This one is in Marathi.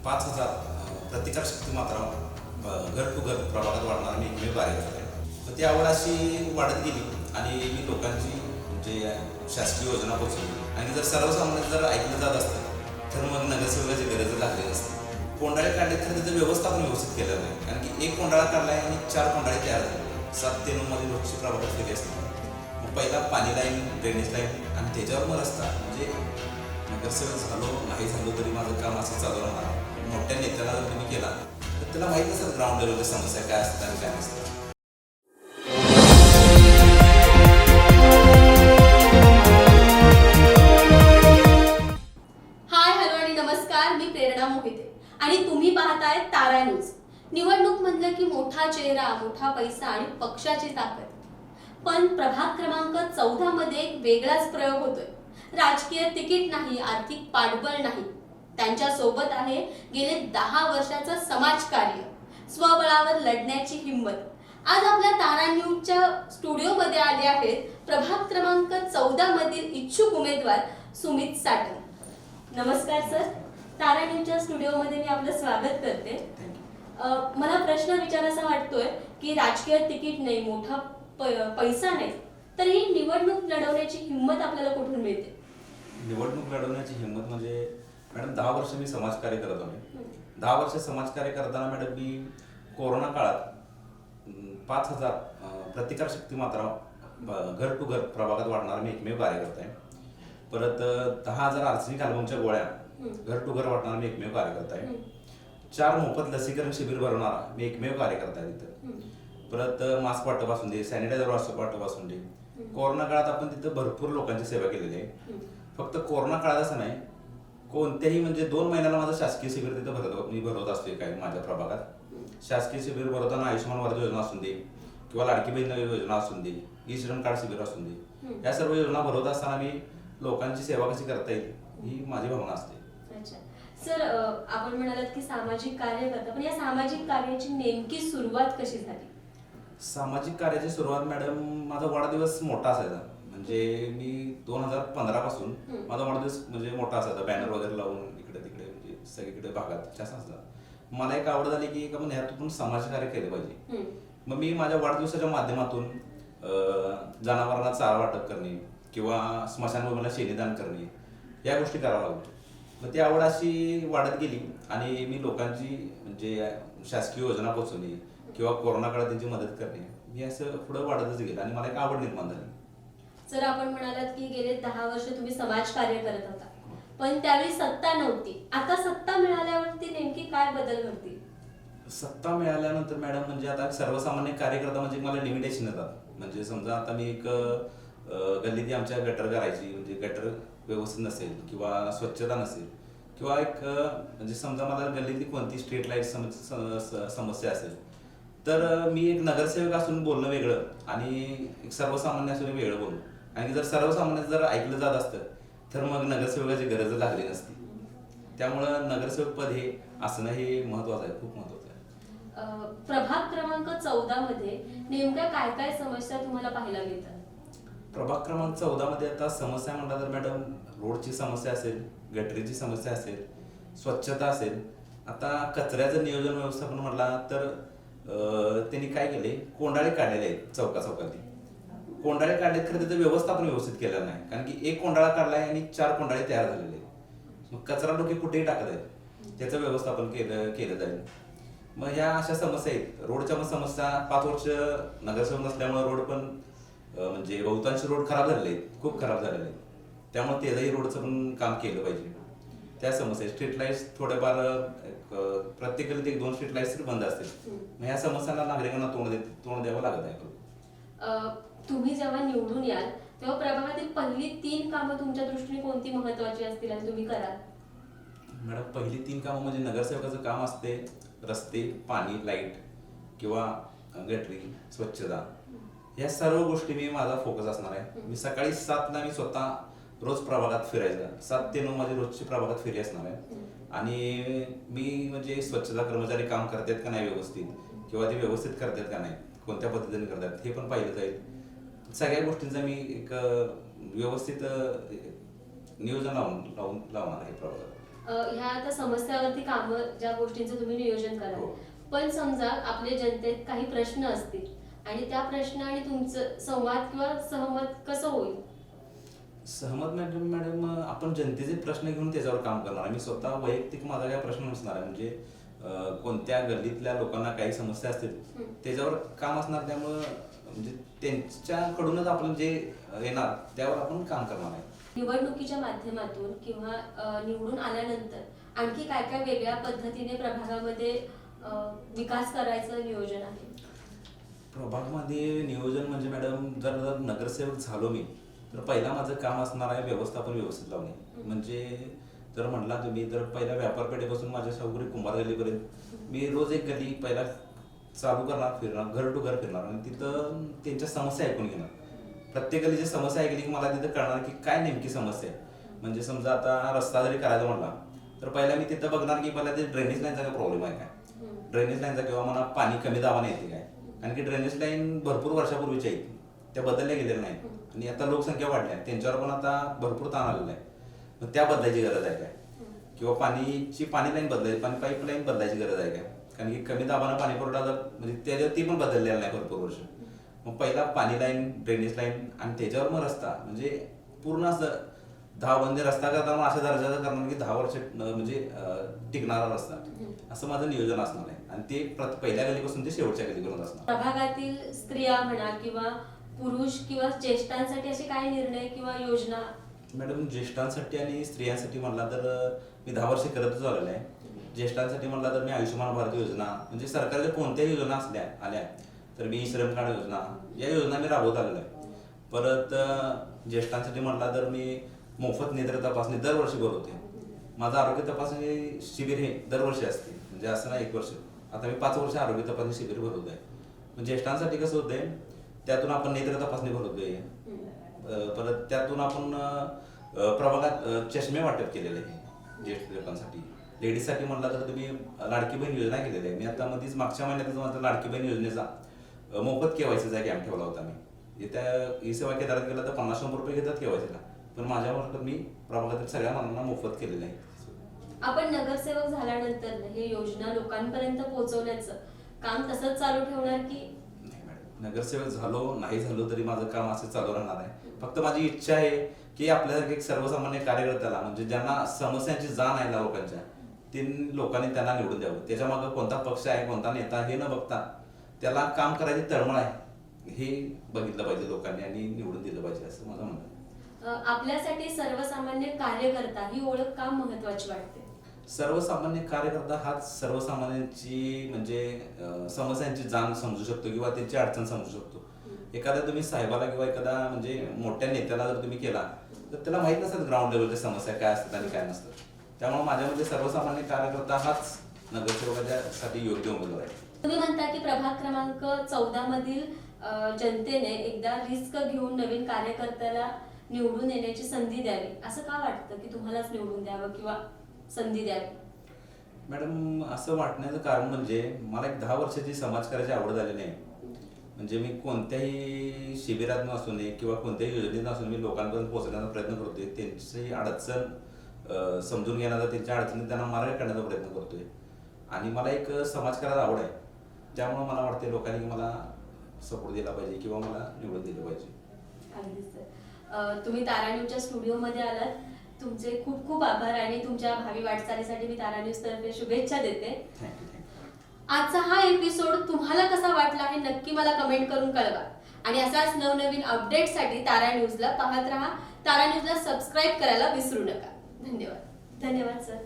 5,000 प्रतिकारशक्ती मात्रा घर टू घर प्रभागात वाढणार मी एकमेव कार्यक्रम आहे. तर ती आवड अशी वाढत गेली आणि मी लोकांची म्हणजे शासकीय योजना पोचवली. आणि जर सर्वसामान्य जर ऐकलं जात असतं तर मग नगरसेवकाची गरज लागली नसते. कोंडाळे काढले तर त्याचं व्यवस्थापन व्यवस्थित केलं नाही, कारण की एक कोंडाळा काढला आहे आणि 4 कोंडाळे तयार झाले. 7 ते 9 मध्ये रोजची प्रभागात फेरी असते. मग पहिला पाणी लाईन, ड्रेनेज लाईन आणि त्याच्यावर मग रस्ता. म्हणजे नगरसेवक झालो नाही झालो तरी माझं काम असं चालू राहणार. मोठ्या नेत्याला जर तुम्ही केला तर त्याला माहीत नसेल ग्राउंड लेवलच्या समस्या काय असतात आणि काय नसतात. मी प्रेरणा मोहिते आणि तुम्ही पाहताय तारा न्यूज. निवडणूक म्हणलं की मोठा चेहरा, मोठा पैसा आणि पक्षाची ताकद. पण प्रभाग क्रमांक 14 मध्ये एक वेगळाच प्रयोग होतोय. राजकीय तिकीट नाही, आर्थिक पाठबळ नाही, त्यांच्या सोबत आहे गेले 10 वर्षाचं समाजकार्य, स्वबळावर लढण्याची हिंमत. आज आपल्या तारा न्यूजच्या स्टुडिओमध्ये आले आहेत प्रभाग क्रमांक 14 मधील इच्छुक उमेदवार सुमित साटम. नमस्कार सर, तारा न्यूजच्या स्टुडिओमध्ये मी आपलं स्वागत करते. मला प्रश्न विचारायचा वाटतोय की राजकीय तिकीट नाही, मोठा पैसा नाही, तर ही निवडणूक लढवण्याची हिंमत आपल्याला कुठून मिळते? निवडणूक लढवण्याची हिंमत म्हणजे मॅडम 10 वर्ष मी समाजकार्य करत आहे. 10 वर्ष समाजकार्य करताना मॅडम मी कोरोना काळात 5,000 प्रतिकारशक्ती मात्रा घर टू घर प्रभागात वाढणारा मी एकमेव कार्यकर्ता आहे. परत 10,000 आर्सेनिक अल्बमच्या गोळ्या घर टू घर वाटणारा मी एकमेव कार्यकर्ता आहे. 4 मोफत लसीकरण शिबिर भरवणारा मी एकमेव कार्यकर्ता आहे तिथं. परत मास्क वाटप असून दे, सॅनिटायझर वाटप असून दे. कोरोना काळात आपण तिथं भरपूर लोकांची सेवा केलेली आहे. फक्त कोरोना काळात असं नाही, कोणत्याही म्हणजे 2 महिन्याला माझं शासकीय शिबिर तिथं मी भरवत असतो. काय माझ्या प्रभागात शासकीय शिबिर भरवताना आयुष्यमान भारत योजना असून दे किंवा लाडकी बहीण योजना असून दे, ई श्रम कार्ड शिबिर असून दे, या सर्व योजना भरवत असताना मी लोकांची सेवा कशी करता येईल ही माझी भावना असते. सर, आपण म्हणालात की सामाजिक कार्य करता, पण या सामाजिक कार्याची नेमकी सुरुवात कशी झाली? सामाजिक कार्याची सुरुवात मॅडम माझा वाढदिवस मोठा असायचा. म्हणजे मी 2015 पासून माझा वाढदिवस म्हणजे मोठा असायचा, बॅनर वगैरे लावून इकडे तिकडे म्हणजे सगळीकडे भागात जास्त असतात. मला एक आवड झाली की आपण ह्यातून समाजकार्य केलं पाहिजे. मग मी माझ्या वाढदिवसाच्या माध्यमातून जनावरांना चारा वाटप करणे किंवा स्मशानभूमीला शेणीदान करणे या गोष्टी कराव्या लागतो. मग ती आवड अशी वाढत गेली आणि मी लोकांची म्हणजे शासकीय योजना पोचवणे किंवा कोरोना काळात त्यांची मदत करणे मी असं पुढे वाढतच गेलं आणि मला एक आवड निर्माण झाली. सर, आपण म्हणालात की गेले 10 वर्ष तुम्ही समाजकार्य करत होता, पण त्यावेळी सत्ता नव्हती. आता सत्ता मिळाल्यावरती नेमकी काय बदल घडतील? सत्ता मिळाल्यानंतर मॅडम म्हणजे आता सर्वसामान्य कार्यकर्ता म्हणजे मला लिमिटेशन येतात. म्हणजे समजा आता मी एक गल्लीत आमच्या गटर करायची, म्हणजे गटर व्यवस्थित नसेल किंवा स्वच्छता नसेल किंवा एक म्हणजे समजा मला गल्लीतली कोणती स्ट्रीट लाईट समस्या असेल तर मी एक नगरसेवक असून बोलणं वेगळं आणि एक सर्वसामान्य असून वेगळं बोलणं. आणि जर सर्वसामान्य जर ऐकलं जात असतं तर मग नगरसेवकाची गरज लागली नसती. त्यामुळं नगरसेवक पद हे असणं हे महत्वाचं आहे, खूप महत्वाचं आहे. प्रभाग क्रमांक 14 मध्ये नेमक्या काय काय समस्या तुम्हाला पाहायला मिळतात? प्रभाग क्रमांक 14 मध्ये आता समस्या म्हणता तर मॅडम रोडची समस्या असेल, गटरीची समस्या असेल, स्वच्छता असेल. आता कचऱ्याचं नियोजन व्यवस्थापन म्हटला तर त्यांनी काय केले, कोंडाळे काढलेले आहेत चौकाचौकातली. कोंडाळे काढलेत खरं त्याचं व्यवस्थापन व्यवस्थित केलं नाही, कारण की एक कोंडाळा काढलाय आणि 4 कोंडाळे तयार झालेले आहेत. मग कचरा लोक कुठेही टाकत आहेत, त्याचं व्यवस्थापन केलं जाईल. मग ह्या अशा समस्या आहेत. रोडच्या समस्या 5 वर्ष नगरसेवक नसल्यामुळे रोड पण म्हणजे बहुतांश रोड खराब झालेले आहेत, खूप खराब झालेले आहेत. त्यामुळे त्याचंही रोडचं पण काम केलं पाहिजे. त्या समस्या स्ट्रीट लाईट्स थोड्याफार प्रत्येक गल्लीत 1-2 स्ट्रीट लाईट्स बंद असतील. मग ह्या समस्यांना नागरिकांना तोंड द्यावं लागत आहे. तुम्ही जेव्हा निवडून याल तेव्हा प्रभागातील पहिली 3 कामं तुमच्या दृष्टीने कोणती महत्वाची असतील आणि तुम्ही कराल? मॅडम, पहिली 3 कामं म्हणजे नगरसेवकाचं काम असते रस्ते, पाणी, लाईट किंवा गटरी, स्वच्छता. या सर्व गोष्टी मी माझा फोकस असणार आहे. मी सकाळी 7ला मी स्वतः रोज प्रभागात फिरायचं. 7 ते 9 माझी रोजची प्रभागात फेरी असणार आहे. आणि मी म्हणजे स्वच्छता कर्मचारी काम करतात का नाही व्यवस्थित किंवा ते व्यवस्थित करतात का नाही, कोणत्या पद्धतीने करतात हे पण पाहिलं जाईल. सगळ्या गोष्टींचा मी एक व्यवस्थित नियोजन लावणार आहे प्रभागात. ह्या आता समस्यावरती कामं ज्या गोष्टींचं तुम्ही नियोजन कराल, हो. पण समजा आपल्या जनतेत काही प्रश्न असतील आणि त्या प्रश्न आणि तुमचं संवाद किंवा सहमत कसं होईल? सहमत मॅडम आपण जनतेचे प्रश्न घेऊन त्याच्यावर काम करणार आहे. मी स्वतः वैयक्तिक माझा काही प्रश्न नसणार आहे. म्हणजे कोणत्या गल्लीतल्या लोकांना काही समस्या असतील त्याच्यावर काम असणार. त्यामुळं म्हणजे त्यांच्याकडूनच आपण जे येणार त्यावर आपण काम करणार आहे. निवडणुकीच्या माध्यमातून किंवा निवडून आल्यानंतर आणखी काय काय वेगळ्या पद्धतीने प्रभागामध्ये विकास करायचं नियोजन आहे? प्रभागमध्ये नियोजन म्हणजे मॅडम जर नगरसेवक झालो मी तर पहिला माझं काम असणार आहे व्यवस्थापन व्यवस्थित लावणे. म्हणजे जर म्हणला तुम्ही तर पहिल्या व्यापारपेठेपासून माझ्या सावकुरी कुंभार गल्लीपर्यंत मी रोज एक गल्ली पहिला चालू करणार, फिरणार, घर टू घर फिरणार आणि तिथं त्यांच्या समस्या ऐकून घेणार. प्रत्येक गल्लीची समस्या ऐकली की मला तिथं कळणार की काय नेमकी समस्या आहे. म्हणजे समजा आता रस्ता जरी करायचा म्हणला तर पहिला मी तिथं बघणार की पहिला ते ड्रेनेज लाईनचा काय प्रॉब्लेम आहे काय, ड्रेनेज लाईनचा किंवा मला पाणी कमी दाबाने येते काय. कारण की ड्रेनेज लाईन भरपूर वर्षापूर्वीच्या आहेत, त्या बदलल्या गेलेल्या नाहीत आणि आता लोकसंख्या वाढल्या त्यांच्यावर पण आता भरपूर ताण आलेला आहे. मग त्या बदलायची गरज आहे काय, किंवा पाणी लाईन बदलायची, पाईप लाईन बदलायची गरज आहे काय. कारण की कमी दाबानं पाणी पुरवठा जर म्हणजे त्याच्यावर ती पण बदललेलं नाही भरपूर वर्ष. मग पहिला पाणी लाईन, ड्रेनेज लाईन आणि त्याच्यावर मग रस्ता. म्हणजे पूर्ण असं 10 म्हणजे रस्ता करताना अशा दर्जाचा करणार की 10 वर्ष म्हणजे टिकणारा रस्ता, असं माझं नियोजन असणार आहे. आणि ते पहिल्या गलीपासून ते शेवटच्या गलीपर्यंत असणार. प्रभागातील स्त्रिया म्हणा किंवा पुरुष किंवा ज्येष्ठांसाठी असे काय निर्णय किंवा योजना? मॅडम ज्येष्ठांसाठी आणि स्त्रियांसाठी म्हणला तर मी 10 वर्ष करतच आलेलो आहे. ज्येष्ठांसाठी म्हणला तर मी आयुष्यमान भारत योजना म्हणजे सरकारच्या कोणत्याही योजना आल्या तर मी श्रम कार्ड योजना या योजना मी राबवत आलेलो आहे. परत ज्येष्ठांसाठी म्हणला तर मी मोफत नेत्र तपासणी दरवर्षी भरवते. माझं आरोग्य तपासणी शिबिर हे दरवर्षी असते. म्हणजे असं ना 1 वर्ष, आता मी 5 वर्ष आरोग्य तपासणी शिबिर भरवत आहे. मग ज्येष्ठांसाठी कसं होतंय, त्यातून आपण नेत्र तपासणी भरवतोय. परत त्यातून आपण प्रभागात चष्मे वाटप केलेले आहे ज्येष्ठ लोकांसाठी. लेडीजसाठी म्हणला तर तुम्ही लाडकी बहीण योजना केलेली आहे. मी आता मध्येच मागच्या महिन्यातच माझा लाडकी बहीण योजनेचा मोफत केवायसीचा कॅम्प ठेवला होता. मी त्या ई सेवा केंद्रात गेला तर 50-100 रुपये घेतात केवायसीला, पण माझ्यामार्फत मी प्रभागातील सगळ्या मुलांना मोफत केलेलं आहे. आपण नगरसेवक झाल्यानंतर हे योजना लोकांपर्यंत पोहोचवण्याचं काम तसंच चालू ठेवणार की? नाही मॅडम, नगरसेवक झालो नाही झालो तरी माझं काम असं चालू राहणार आहे. फक्त माझी इच्छा आहे की आपल्यासारखे एक सर्वसामान्य कार्यकर्त्याला म्हणजे ज्यांना समस्यांची जाण आहे लोकांच्या, ते लोकांनी त्यांना निवडून द्यावं. त्याच्या मागे कोणता पक्ष आहे, कोणता नेता हे न बघता त्याला काम करायची तळमळ आहे हे बघितलं पाहिजे लोकांनी आणि निवडून दिलं पाहिजे असं माझं म्हणणं आहे. आपल्यासाठी सर्वसामान्य कार्यकर्ता ही ओळख का महत्वाची वाटते? सर्वसामान्य कार्यकर्ता हाच सर्वसामान्यांची म्हणजे समस्यांची जाण समजू शकतो किंवा त्यांची अडचण समजू शकतो. एखाद्या तुम्ही साहेबाला किंवा एखादा म्हणजे मोठ्या नेत्याला जर तुम्ही केला तर त्याला माहित नसतात ग्राउंड लेवलच्या समस्या काय असतात आणि काय नसतात. त्यामुळे माझ्यामध्ये सर्वसामान्य कार्यकर्ता हाच नगरसेवकासाठी योग्य उमेदवार आहे. तुम्ही म्हणता की प्रभाग क्रमांक 14 मधील जनतेने एकदा रिस्क घेऊन नवीन कार्यकर्त्याला निवडून येण्याची संधी द्यावी. असं का वाटतं की तुम्हालाच निवडून द्यावं किंवा संधी द्यावी? मॅडम असं वाटण्याचं कारण म्हणजे मला एक 10 वर्षाची समाजकार्याची आवड झालेली आहे. म्हणजे मी कोणत्याही शिबिरात नसून किंवा कोणत्याही योजनेत नसून मी लोकांपर्यंत पोहोचण्याचा प्रयत्न करतोय. त्यांची अडचण समजून घेण्याचा, त्यांच्या अडचणीत त्यांना मार्ग काढण्याचा प्रयत्न करतोय. आणि मला एक समाजकार्यात आवड आहे. त्यामुळे मला वाटते लोकांनी मला सपोर्ट दिला पाहिजे किंवा मला निवडून दिलं पाहिजे. अगदीच सर. तुम्ही तारा न्यूजच्या स्टुडिओमध्ये आलात, तुमचे खूप खूप आभार आणि तुमच्या भावी वाटचालीसाठी मी तारा न्यूज तर्फे शुभेच्छा देते. थँक्यू. आजचा हा एपिसोड तुम्हाला कसा वाटला हे नक्की मला कमेंट करून कळवा. आणि असाच नवनवीन अपडेटसाठी तारा न्यूजला पाहत राहा. तारा न्यूजला सबस्क्राईब करायला विसरू नका. धन्यवाद. धन्यवाद सर.